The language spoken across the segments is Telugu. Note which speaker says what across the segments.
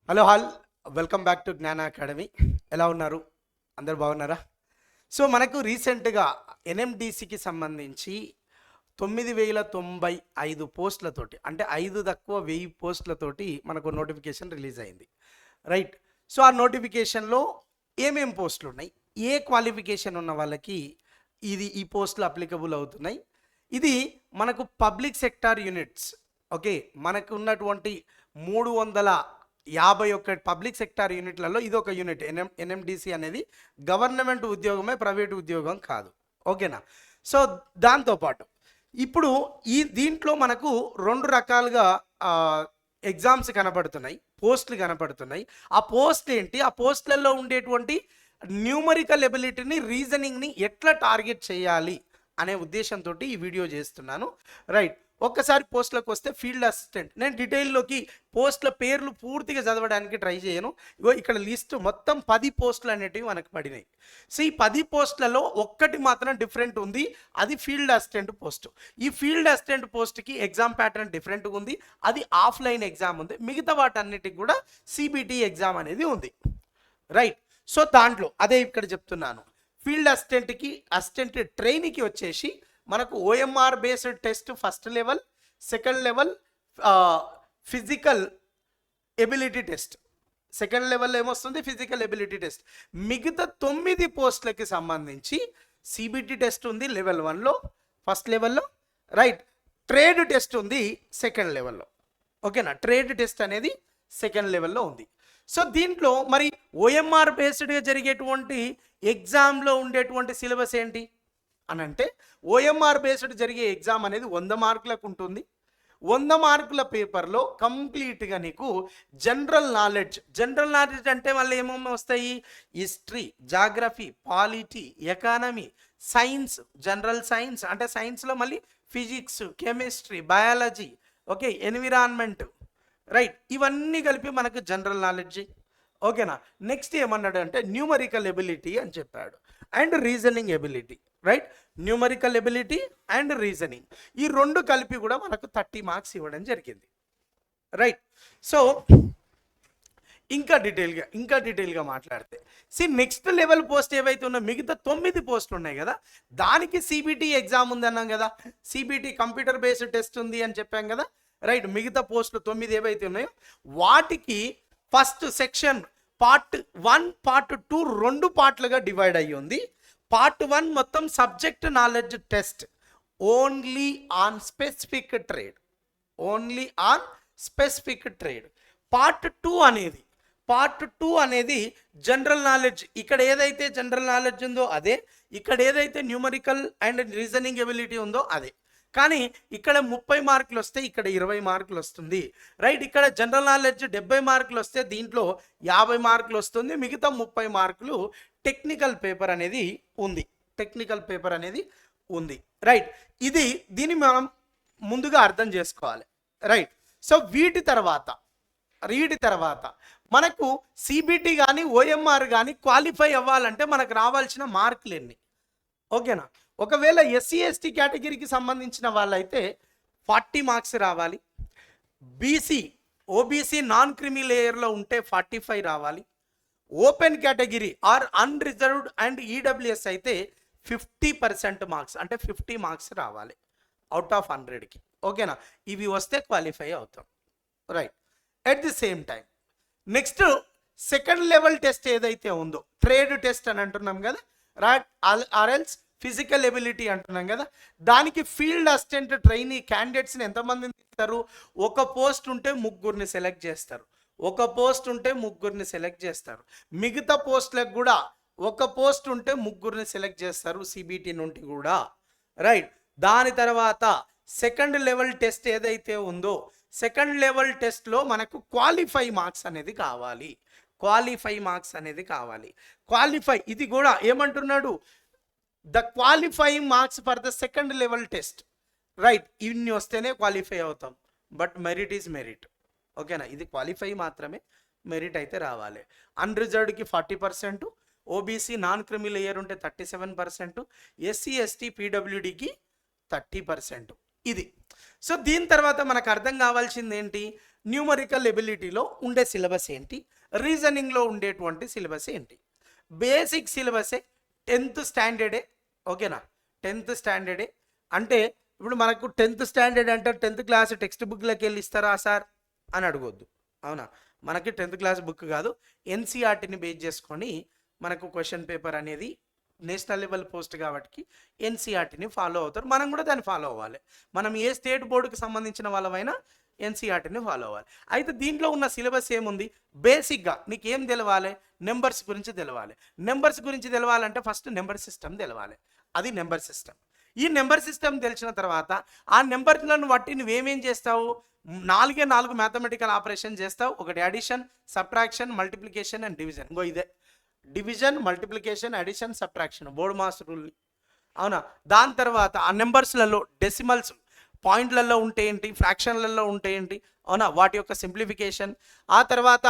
Speaker 1: హలో వెల్కమ్ బ్యాక్ టు జ్ఞాన అకాడమీ. ఎలా ఉన్నారు? అందరు బాగున్నారా? సో మనకు రీసెంట్గా ఎన్ఎండిసికి సంబంధించి 9,095 పోస్టులతోటి, అంటే 5 తక్కువ 1000 పోస్టులతోటి మనకు నోటిఫికేషన్ రిలీజ్ అయింది, రైట్? సో ఆ నోటిఫికేషన్లో ఏమేం పోస్టులు ఉన్నాయి, ఏ క్వాలిఫికేషన్ ఉన్న వాళ్ళకి ఈ పోస్టులు అప్లికబుల్ అవుతున్నాయి. ఇది మనకు పబ్లిక్ సెక్టార్ యూనిట్స్. ఓకే, మనకు ఉన్నటువంటి 351 పబ్లిక్ సెక్టార్ యూనిట్లలో ఇది ఒక యూనిట్. ఎన్ఎండిసి అనేది గవర్నమెంట్ ఉద్యోగమే, ప్రైవేట్ ఉద్యోగం కాదు. ఓకేనా? సో దాంతోపాటు ఇప్పుడు దీంట్లో మనకు 2 రకాలుగా ఎగ్జామ్స్ కనపడుతున్నాయి, పోస్టులు కనపడుతున్నాయి. ఆ పోస్ట్ ఏంటి, ఆ పోస్టులలో ఉండేటువంటి న్యూమరికల్ ఎబిలిటీని, రీజనింగ్ని ఎట్లా టార్గెట్ చేయాలి అనే ఉద్దేశంతో ఈ వీడియో చేస్తున్నాను, రైట్? ఒక్కసారి పోస్టులకు వస్తే ఫీల్డ్ అసిస్టెంట్, నేను డీటెయిల్లోకి పోస్టుల పేర్లు పూర్తిగా చదవడానికి ట్రై చేయను. ఇగో ఇక్కడ లిస్ట్ మొత్తం 10 పోస్టులు అనేటివి మనకు పడినాయి. సో ఈ 10 పోస్టులలో ఒక్కటి మాత్రం డిఫరెంట్ ఉంది, అది ఫీల్డ్ అసిస్టెంట్ పోస్ట్. ఈ ఫీల్డ్ అసిస్టెంట్ పోస్ట్కి ఎగ్జామ్ ప్యాటర్న్ డిఫరెంట్గా ఉంది, అది ఆఫ్లైన్ ఎగ్జామ్ ఉంది. మిగతా వాటన్నిటికి కూడా సిబిటి ఎగ్జామ్ అనేది ఉంది, రైట్? సో దాంట్లో అదే ఇక్కడ చెప్తున్నాను. ఫీల్డ్ అసిస్టెంట్కి, అసిస్టెంట్ ట్రైనీకి వచ్చేసి మనకు OMR based test first level, second level physical ability test. Second level ఏమొస్తుంది? Physical ability test. మిగతా 9 పోస్టులకి సంబంధించి సిబిటి టెస్ట్ ఉంది లెవెల్ 1లో, ఫస్ట్ లెవెల్లో, రైట్? ట్రేడ్ టెస్ట్ ఉంది సెకండ్ లెవెల్లో. ఓకేనా? ట్రేడ్ టెస్ట్ అనేది సెకండ్ లెవెల్లో ఉంది. సో దీంట్లో మరి ఓఎంఆర్ బేస్డ్గా జరిగేటువంటి ఎగ్జామ్లో ఉండేటువంటి సిలబస్ ఏంటి అని అంటే, ఓఎంఆర్ బేస్డ్ జరిగే ఎగ్జామ్ అనేది 100 మార్కులకు ఉంటుంది. 100 మార్కుల పేపర్లో కంప్లీట్గా నీకు జనరల్ నాలెడ్జ్ అంటే మళ్ళీ ఏమేమి వస్తాయి? History, geography, polity, economy, science, general science అంటే సైన్స్లో మళ్ళీ physics, chemistry, biology, okay, environment, right? ఇవన్నీ కలిపి మనకు జనరల్ నాలెడ్జ్. ఓకేనా? నెక్స్ట్ ఏమన్నాడు అంటే న్యూమరికల్ ఎబిలిటీ అని చెప్పాడు, and reasoning ability, right? Numerical ability and reasoning, ఈ 2 కలిపి కూడా మనకు 30 మార్క్స్ ఇవ్వడం జరిగింది, రైట్? సో ఇంకా డీటెయిల్గా మాట్లాడితే, నెక్స్ట్ లెవెల్ పోస్ట్ ఏవైతే ఉన్నాయో, మిగతా 9 పోస్టులు ఉన్నాయి కదా, దానికి సిబిటి ఎగ్జామ్ ఉంది అన్నాం కదా, సిబిటి కంప్యూటర్ బేస్డ్ టెస్ట్ ఉంది అని చెప్పాం కదా, రైట్? మిగతా పోస్టులు 9 ఏవైతే ఉన్నాయో వాటికి ఫస్ట్ సెక్షన్ పార్ట్ 1, పార్ట్ 2 2 పార్ట్లుగా డివైడ్ అయ్యి ఉంది. పార్ట్ 1 మొత్తం subject knowledge test, only on specific trade. Part 2 అనేది జనరల్ నాలెడ్జ్. ఇక్కడ ఏదైతే జనరల్ నాలెడ్జ్ ఉందో అదే, ఇక్కడ ఏదైతే న్యూమరికల్ అండ్ రీజనింగ్ ఎబిలిటీ ఉందో అదే. కానీ ఇక్కడ 30 మార్కులు వస్తే ఇక్కడ 20 మార్కులు వస్తుంది, రైట్? ఇక్కడ జనరల్ నాలెడ్జ్ 70 మార్కులు వస్తే దీంట్లో 50 మార్కులు వస్తుంది. మిగతా 30 మార్కులు టెక్నికల్ పేపర్ అనేది ఉంది, రైట్? దీన్ని మనం ముందుగా అర్థం చేసుకోవాలి, రైట్? సో వీటి తర్వాత మనకు సిబిటి కానీ ఓఎంఆర్ కానీ క్వాలిఫై అవ్వాలంటే మనకు రావాల్సిన మార్కులు ఎన్ని? ఓకేనా? ఒకవేళ ఎస్సీ ఎస్టీ కేటగిరీకి సంబంధించిన వాళ్ళైతే 40 మార్క్స్ రావాలి. ఓబీసీ నాన్ క్రిమి లేయర్లో ఉంటే 45 రావాలి. Open category or unreserved and EWS అయితే 50% మార్క్స్, అంటే 50 మార్క్స్ రావాలి అవుట్ ఆఫ్ 100కి. ఓకేనా? ఇవి వస్తే క్వాలిఫై అవుతాం, right? At the same time next second level test ఏదైతే ఉందో, ట్రేడ్ టెస్ట్ అని అంటున్నాం కదా, రైట్? ఆర్ఎల్స్ ఫిజికల్ ఎబిలిటీ అంటున్నాం కదా, దానికి ఫీల్డ్ అసిస్టెంట్ ట్రైనీ క్యాండిడేట్స్ని ఎంతమందిని ఇస్తారు? ఒక పోస్ట్ ఉంటే ముగ్గురిని సెలెక్ట్ చేస్తారు. మిగతా పోస్టులకు కూడా ఒక పోస్ట్ ఉంటే ముగ్గురిని సెలెక్ట్ చేస్తారు సిబిటి నుండి కూడా, రైట్? దాని తర్వాత సెకండ్ లెవెల్ టెస్ట్ ఏదైతే ఉందో, సెకండ్ లెవెల్ టెస్ట్లో మనకు క్వాలిఫై మార్క్స్ అనేది కావాలి. క్వాలిఫై ఇది కూడా ఏమంటున్నాడు? The qualifying marks for the second level test, right? ఇన్ని వస్తేనే క్వాలిఫై అవుతాం, బట్ మెరిట్ ఈజ్ మెరిట్. ఓకేనా? ఇది క్వాలిఫై మాత్రమే, మెరిట్ అయితే రావాలి. అన్రిజర్వ్డ్కి 40%, ఓబీసీ నాన్ క్రిమి లేయర్ ఉంటే 37%, ఎస్సీ ఎస్టీ పీడబ్ల్యూడికి 30%. ఇది. సో దీని తర్వాత మనకు అర్థం కావాల్సింది ఏంటి? న్యూమరికల్ ఎబిలిటీలో ఉండే సిలబస్ ఏంటి, రీజనింగ్లో ఉండేటువంటి సిలబస్ ఏంటి. బేసిక్ సిలబసే 10th స్టాండర్డే. ఓకేనా, 10th స్టాండర్డే. అంటే ఇప్పుడు మనకు 10th స్టాండర్డ్ అంటే 10th క్లాస్ టెక్స్ట్ బుక్లోకి వెళ్ళి ఇస్తారా సార్ అని అడగొద్దు. అవునా, మనకి 10th క్లాస్ బుక్ కాదు, ఎన్సీఆర్టీని బేస్ చేసుకొని మనకు క్వశ్చన్ పేపర్ అనేది నేషనల్ లెవెల్ పోస్ట్ కాబట్టి ఎన్సీఆర్టీని ఫాలో అవుతారు. మనం కూడా దాన్ని ఫాలో అవ్వాలి. మనం ఏ స్టేట్ బోర్డుకి సంబంధించిన వాళ్ళమైనా ఎన్సీఆర్టీని ఫాలో అవ్వాలి. అయితే దీంట్లో ఉన్న సిలబస్ ఏముంది, బేసిక్గా నీకు ఏం తెలవాలి, నెంబర్స్ గురించి తెలవాలి. నెంబర్స్ గురించి తెలవాలంటే ఫస్ట్ నెంబర్ సిస్టమ్ తెలవాలి. అది నెంబర్ సిస్టమ్. ఈ నెంబర్ సిస్టమ్ తెలిసిన తర్వాత ఆ నెంబర్లను బట్టి నువ్వేమేం చేస్తావు, 4 మ్యాథమెటికల్ ఆపరేషన్ చేస్తావు. ఒకటి addition, subtraction, multiplication and division. ఇంకో ఇదే division, multiplication, addition, subtraction, board mass rule. అవునా, దాని తర్వాత ఆ నెంబర్స్లలో డెసిమల్స్ పాయింట్లలో ఉంటే ఏంటి, ఫ్రాక్షన్లలో ఉంటే ఏంటి, అవునా, వాటి యొక్క సింప్లిఫికేషన్. ఆ తర్వాత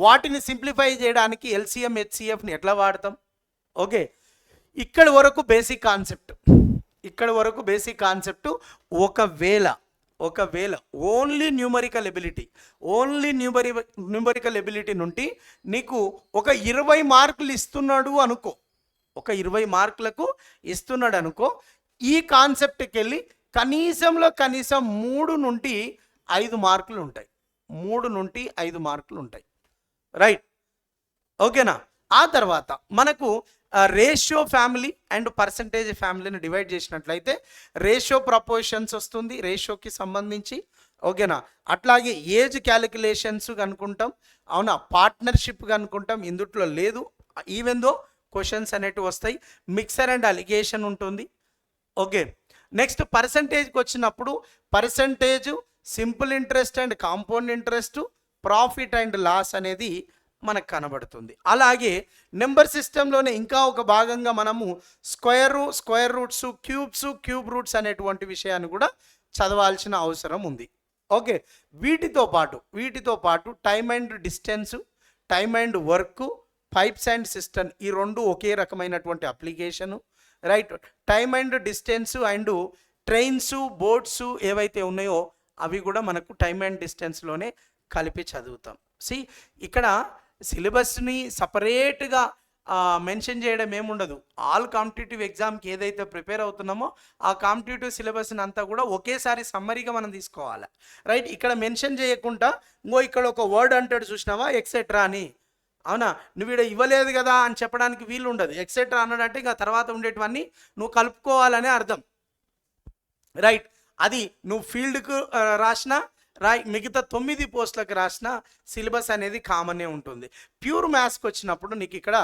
Speaker 1: వాటిని సింప్లిఫై చేయడానికి ఎల్సిఎం హెచ్సిఎఫ్ని ఎట్లా వాడతాం. ఓకే, ఇక్కడ వరకు బేసిక్ కాన్సెప్ట్. ఒకవేళ ఓన్లీ న్యూమరికల్ ఎబిలిటీ నుండి నీకు ఒక 20 మార్కులు ఇస్తున్నాడు అనుకో, ఒక 20 మార్కులకు ఇస్తున్నాడు అనుకో, ఈ కాన్సెప్ట్కి వెళ్ళి కనీసం 3 నుండి 5 మార్కులు ఉంటాయి. 3 నుండి 5 మార్కులు ఉంటాయి. రైట్, ఓకేనా. ఆ తర్వాత మనకు రేషియో ఫ్యామిలీ అండ్ పర్సంటేజ్ ఫ్యామిలీని డివైడ్ చేసినట్లయితే రేషియో ప్రపోర్షన్స్ వస్తుంది, రేషియోకి సంబంధించి. ఓకేనా, అట్లాగే ఏజ్ క్యాలిక్యులేషన్స్ కనుక్కుంటాం. అవునా, పార్ట్నర్షిప్ కనుక్కుంటాం. ఇందుట్లో లేదు, ఈవెన్ దో క్వశ్చన్స్ అనేటివి వస్తాయి. మిక్సర్ అండ్ అలిగేషన్ ఉంటుంది. ఓకే, నెక్స్ట్ పర్సంటేజ్కి వచ్చినప్పుడు percentage, simple interest and compound interest, profit and loss అనేది మనకు కనబడుతుంది. అలాగే నెంబర్ సిస్టంలోనే ఇంకా ఒక భాగంగా మనము స్క్వేర్ రూట్స్, క్యూబ్ రూట్స్ అనేటువంటి విషయాన్ని కూడా చదవాల్సిన అవసరం ఉంది. ఓకే, వీటితో పాటు time and distance, time and work, pipes and system, ఈ 2 ఒకే రకమైనటువంటి application. Right, time and distance and trains, boats ఏవైతే ఉన్నాయో అవి కూడా మనకు టైమ్ అండ్ డిస్టెన్స్లోనే కలిపి చదువుతాం. ఇక్కడ సిలబస్ని సపరేట్గా మెన్షన్ చేయడం ఏముండదు. ఆల్ కాంపిటేటివ్ ఎగ్జామ్కి ఏదైతే ప్రిపేర్ అవుతున్నామో ఆ కాంపిటేటివ్ సిలబస్ని అంతా కూడా ఒకేసారి సమ్మరీగా మనం తీసుకోవాలి. రైట్, ఇక్కడ మెన్షన్ చేయకుండా ఇక్కడ ఒక వర్డ్ అంటాడు చూసినావా, ఎక్సెట్రా అని. అవునా, నువ్వు ఇక్కడ ఇవ్వలేదు కదా అని చెప్పడానికి వీలు ఉండదు. ఎక్సెట్రా అన్నాడంటే ఇక తర్వాత ఉండేటివన్నీ నువ్వు కలుపుకోవాలనే అర్థం. రైట్, అది నువ్వు ఫీల్డ్కు రాసినా మిగతా 9 పోస్టులకు రాసిన సిలబస్ అనేది కామనే ఉంటుంది. ప్యూర్ మ్యాథ్స్కి వచ్చినప్పుడు నీకు ఇక్కడ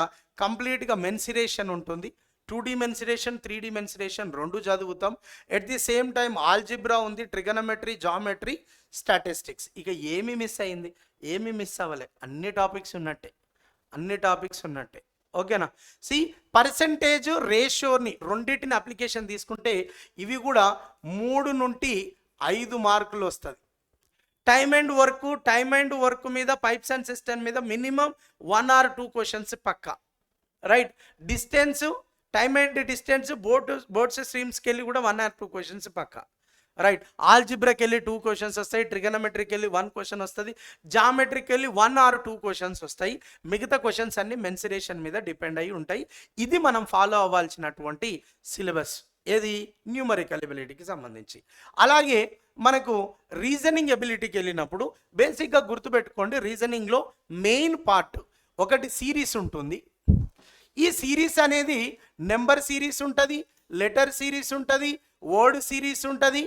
Speaker 1: కంప్లీట్గా మెన్సిరేషన్ ఉంటుంది. 2D మెన్సిరేషన్, 3D మెన్సిరేషన్ 2 చదువుతాం. At the same time algebra ఉంది, ట్రిగనమెట్రీ, జామెట్రీ, స్టాటిస్టిక్స్. ఇక ఏమి మిస్ అయింది, ఏమి మిస్ అవ్వలే, అన్ని టాపిక్స్ ఉన్నట్టే. ఓకేనా. పర్సంటేజ్, రేషియోని రెండింటిని అప్లికేషన్ తీసుకుంటే ఇవి కూడా 3 నుండి 5 మార్కులు వస్తుంది. టైమ్ అండ్ వర్క్ మీద, పైప్స్ అండ్ సిస్టమ్ మీద మినిమం 1 or 2 క్వశ్చన్స్ పక్కా. Right, distance, time and distance, boats స్ట్రీమ్స్కి వెళ్ళి కూడా 1 or 2 క్వశ్చన్స్ పక్కా. రైట్, ఆల్జిబ్రాకి వెళ్ళి 2 క్వశ్చన్స్ వస్తాయి, ట్రిగనమెట్రీకి వెళ్ళి 1 క్వశ్చన్ వస్తుంది, జామెట్రీకి వెళ్ళి 1 or 2 క్వశ్చన్స్ వస్తాయి. మిగతా క్వశ్చన్స్ అన్ని మెన్సురేషన్ మీద డిపెండ్ అయి ఉంటాయి. ఇది మనం ఫాలో అవ్వాల్సినటువంటి సిలబస్, ఏది, న్యూమరికల్ ఎబిలిటీకి సంబంధించి. అలాగే మనకు రీజనింగ్ ఎబిలిటీకి వెళ్ళినప్పుడు బేసిక్గా గుర్తుపెట్టుకోండి, రీజనింగ్లో మెయిన్ పార్ట్ ఒకటి సిరీస్ ఉంటుంది. ఈ సిరీస్ అనేది నెంబర్ సిరీస్ ఉంటుంది, లెటర్ సిరీస్ ఉంటుంది, వర్డ్ సిరీస్ ఉంటుంది.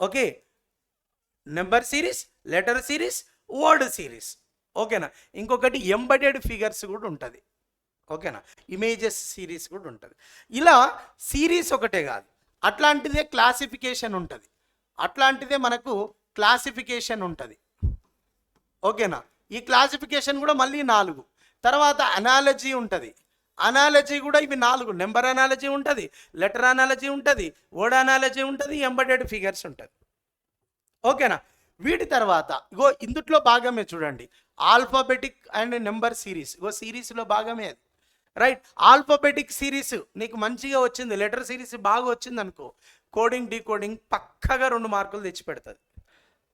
Speaker 1: Okay, number series, letter series, word series. ఓకేనా, ఇంకొకటి ఎంబెడెడ్ ఫిగర్స్ కూడా ఉంటుంది. ఓకేనా, ఇమేజెస్ సిరీస్ కూడా ఉంటుంది. ఇలా సిరీస్ ఒకటే కాదు, అట్లాంటిదే క్లాసిఫికేషన్ ఉంటుంది, అట్లాంటిదే మనకు క్లాసిఫికేషన్ ఉంటుంది. ఓకేనా, ఈ క్లాసిఫికేషన్ కూడా మళ్ళీ 4. తర్వాత అనాలజీ ఉంటుంది, అనాలజీ కూడా ఇవి 4. నెంబర్ అనాలజీ ఉంటుంది, లెటర్ అనాలజీ ఉంటుంది, వర్డ్ అనాలజీ ఉంటుంది, ఎంబెడెడ్ ఫిగర్స్ ఉంటుంది. ఓకేనా, వీటి తర్వాత ఇందుట్లో భాగమే చూడండి, ఆల్ఫాబెటిక్ అండ్ నెంబర్ సిరీస్. సిరీస్లో భాగమే అది. రైట్, ఆల్ఫాబెటిక్ సిరీస్ నీకు మంచిగా వచ్చింది, లెటర్ సిరీస్ బాగా వచ్చింది అనుకో, కోడింగ్ డీకోడింగ్ పక్కగా 2 మార్కులు తెచ్చిపెడుతుంది.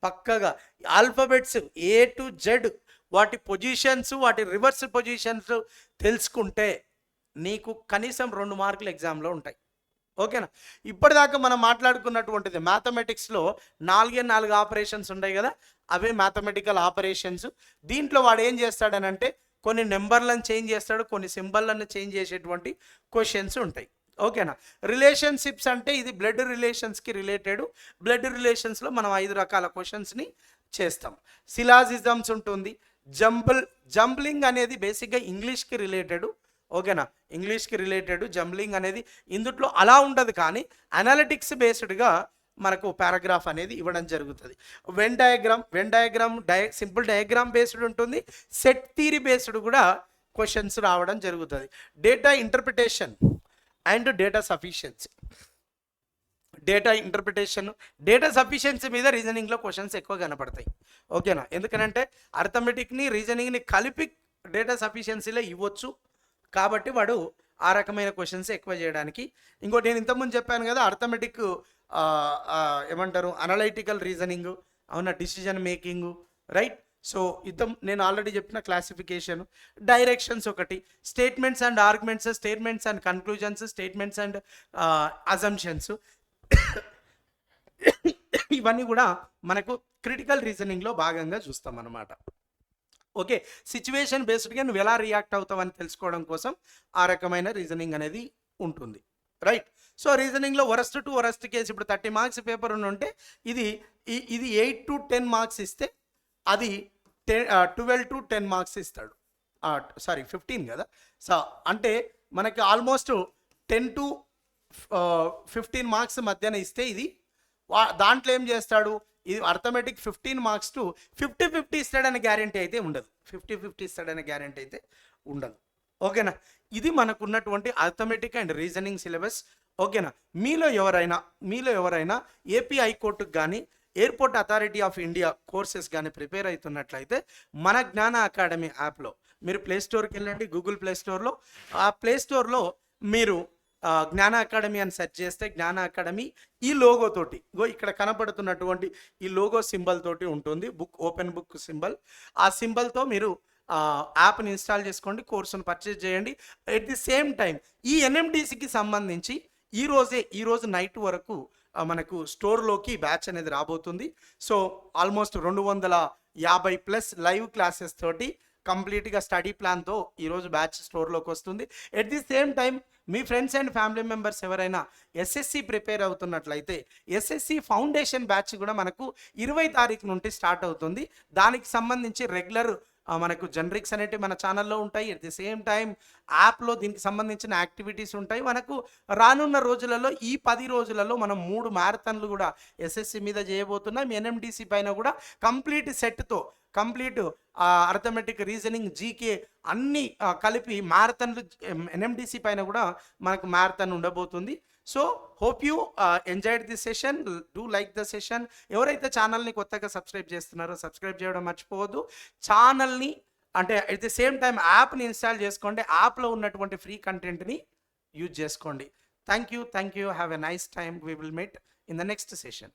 Speaker 1: పక్కగా ఆల్ఫబెట్స్ A to Z వాటి పొజిషన్స్, వాటి రివర్స్ పొజిషన్స్ తెలుసుకుంటే నీకు కనీసం 2 మార్కులు ఎగ్జామ్లో ఉంటాయి. ఓకేనా? ఇప్పటిదాకా మనం మాట్లాడుకున్నటువంటిది మ్యాథమెటిక్స్లో 4 ఆపరేషన్స్ ఉంటాయి కదా, అవే మ్యాథమెటికల్ ఆపరేషన్స్. దీంట్లో వాడు ఏం చేస్తాడనంటే కొన్ని నెంబర్లను చేంజ్ చేస్తాడు, కొన్ని సింబల్లను చేంజ్ చేసేటువంటి క్వశ్చన్స్ ఉంటాయి. ఓకేనా? రిలేషన్షిప్స్ అంటే ఇది బ్లడ్ రిలేషన్స్కి రిలేటెడ్. బ్లడ్ రిలేషన్స్లో మనం 5 రకాల క్వశ్చన్స్ని చేస్తాం. సిలాజిజమ్స్ ఉంటుంది. జంబ్లింగ్ అనేది బేసిక్గా ఇంగ్లీష్కి రిలేటెడ్. ఓకేనా? ఇంగ్లీష్కి రిలేటెడ్ జంబ్లింగ్ అనేది. ఇందులో అలా ఉండదు, కానీ అనాలిటిక్స్ బేస్డ్గా మనకు పారాగ్రాఫ్ అనేది ఇవ్వడం జరుగుతుంది. Venn diagram simple diagram based ఉంటుంది. సెట్ థియరీ బేస్డ్ కూడా క్వశ్చన్స్ రావడం జరుగుతుంది. Data interpretation and data sufficiency. Data sufficiency మీద రీజనింగ్లో క్వశ్చన్స్ ఎక్కువ కనపడతాయి. ఓకేనా? ఎందుకనంటే అర్థమెటిక్ని రీజనింగ్ని కలిపి డేటా సఫిషియన్సీలో ఇవ్వచ్చు, కాబట్టి వాడు ఆ రకమైన క్వశ్చన్స్ ఎక్కువ చేయడానికి. ఇంకోటి నేను ఇంతకుముందు చెప్పాను కదా, అర్థమెటిక్ ఏమంటారు, అనలైటికల్ రీజనింగ్, అవునా, డిసిజన్ మేకింగ్, రైట్. సో నేను ఆల్రెడీ చెప్పిన క్లాసిఫికేషన్, డైరెక్షన్స్ ఒకటి, statements and arguments, statements and conclusions, statements and assumptions, ఇవన్నీ కూడా మనకు క్రిటికల్ రీజనింగ్లో భాగంగా చూస్తాం అన్నమాట. ఓకే, సిచ్యువేషన్ బేస్డ్గా నువ్వు ఎలా రియాక్ట్ అవుతావని తెలుసుకోవడం కోసం ఆ రకమైన రీజనింగ్ అనేది ఉంటుంది, రైట్. సో రీజనింగ్లో వరస్ట్ టు వరస్ట్ కేసు, ఇప్పుడు 30 మార్క్స్ పేపర్ ఉంటే ఇది 8 to 10 మార్క్స్ ఇస్తే అది 12 to 10 మార్క్స్ ఇస్తాడు. 15 కదా. సో అంటే మనకి ఆల్మోస్ట్ 10 to 15 మార్క్స్ మధ్యన ఇస్తే ఇది దాంట్లో ఏం చేస్తాడు, ఇది అర్థమెటిక్ 15 మార్క్స్ టు 50-50 ఇస్తాడనే గ్యారంటీ అయితే ఉండదు. 50-50 ఇస్తాడనే గ్యారంటీ అయితే ఉండదు. ఓకేనా? ఇది మనకున్నటువంటి అర్థమెటిక్ అండ్ రీజనింగ్ సిలబస్. ఓకేనా? మీలో ఎవరైనా ఏపీ హైకోర్టుకు కానీ airport authority of India courses కానీ ప్రిపేర్ అవుతున్నట్లయితే మన జ్ఞాన అకాడమీ యాప్లో మీరు ప్లేస్టోర్కి వెళ్ళండి. గూగుల్ ప్లేస్టోర్లో, ఆ ప్లేస్టోర్లో మీరు జ్ఞాన అకాడమీ అని సెర్చ్ చేస్తే జ్ఞాన అకాడమీ ఈ లోగో తోటి, ఇక్కడ కనపడుతున్నటువంటి ఈ లోగో సింబల్ తోటి ఉంటుంది, ఓపెన్ బుక్ సింబల్. ఆ సింబల్తో మీరు యాప్ని ఇన్స్టాల్ చేసుకోండి, కోర్సును పర్చేజ్ చేయండి. ఎట్ ది సేమ్ టైం ఈ ఎన్ఎండిసికి సంబంధించి ఈరోజు నైట్ వరకు మనకు స్టోర్లోకి బ్యాచ్ అనేది రాబోతుంది. సో ఆల్మోస్ట్ 250+ లైవ్ క్లాసెస్ తోటి కంప్లీట్గా స్టడీ ప్లాన్తో ఈరోజు బ్యాచ్ స్టోర్లోకి వస్తుంది. ఎట్ ది సేమ్ టైం మీ ఫ్రెండ్స్ అండ్ ఫ్యామిలీ మెంబర్స్ ఎవరైనా ఎస్ఎస్సి ప్రిపేర్ అవుతున్నట్లయితే ఎస్ఎస్సి ఫౌండేషన్ బ్యాచ్ కూడా మనకు 20 తారీఖు నుండి స్టార్ట్ అవుతుంది. దానికి సంబంధించి రెగ్యులర్ మనకు జనరిక్స్ అనేటివి మన ఛానల్లో ఉంటాయి. ఎట్ ది సేమ్ టైం యాప్లో దీనికి సంబంధించిన యాక్టివిటీస్ ఉంటాయి. మనకు రానున్న రోజులలో ఈ 10 రోజులలో మనం 3 మ్యారథాన్లు కూడా ఎస్ఎస్సి మీద చేయబోతున్నాం. ఎన్ఎండిసి పైన కూడా కంప్లీట్ సెట్తో అర్థమెటిక్, రీజనింగ్, జీకే అన్నీ కలిపి మ్యారథాన్లు ఎన్ఎండిసి పైన కూడా మనకు మ్యారథాన్ ఉండబోతుంది. So hope you enjoyed this session. Do like the session. ఎవరైతే ఛానల్ని కొత్తగా సబ్స్క్రైబ్ చేస్తున్నారో సబ్స్క్రైబ్ చేయడం మర్చిపోవద్దు. ఛానల్ని అంటే అట్ ది సేమ్ టైం యాప్ని ఇన్స్టాల్ చేసుకోండి. యాప్లో ఉన్నటువంటి ఫ్రీ కంటెంట్ని యూజ్ చేసుకోండి. Thank you. Have a nice time. We will meet in the next session.